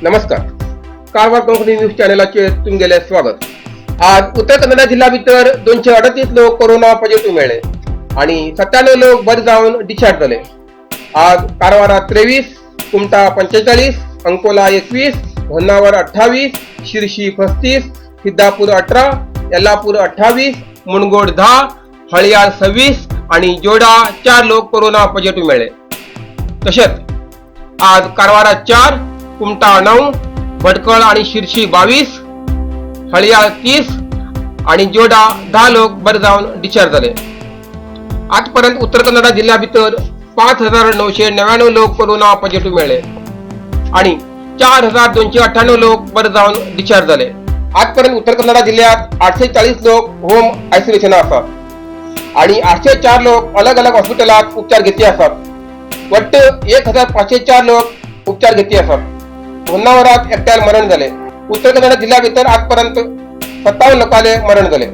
नमस्कार. कारवार कोंकणी न्यूज चॅनलाचे तुमगेले स्वागत. आज उत्तर कन्नड जिल्हा भितर 238 लोक कोरोना पॉझिटिव्ह मेळ्ळे आणि 97 लोक बरे जावन डिस्चार्ज झाले. आज कारवारा 23, कुमटा 45, अंकोला 21, होन्नावर 28, शिरशी 35, सिद्धापूर 18, यल्लापूर 28, मुणगोड 10, हळयाळ 26 आणि जोडा 4 लोक कोरोना पॉझिटिव्ह मेळ्ळे. तसेच आज कारवारा 4, कुमटा 9, भटकळ आणि शिरशी 22, हळयाळ 30 आणि जोडा 10 लोक बरे जावन डिस्चार्ज झाले. आजपर्यंत उत्तर कन्नड जिल्ह्या भितर 5999 लोक कोरोना पॉझिटिव्ह मेळ्ळे आणि 4298 लोक बरे जावन डिस्चार्ज झाले. आजपर्यंत उत्तर कन्नड जिल्ह्यात 840 लोक होम आयसोलेशन असतात आणि 804 लोक अलग अलग हॉस्पिटलात उपचार घेतले असतात. वट्ट 1504 लोक उपचार घेतले असतात. होन्नावरात एकट्याला मरण झाले. उत्तर कन्नड जिल्ह्या भितर आजपर्यंत 57 लोकांले मरण झाले.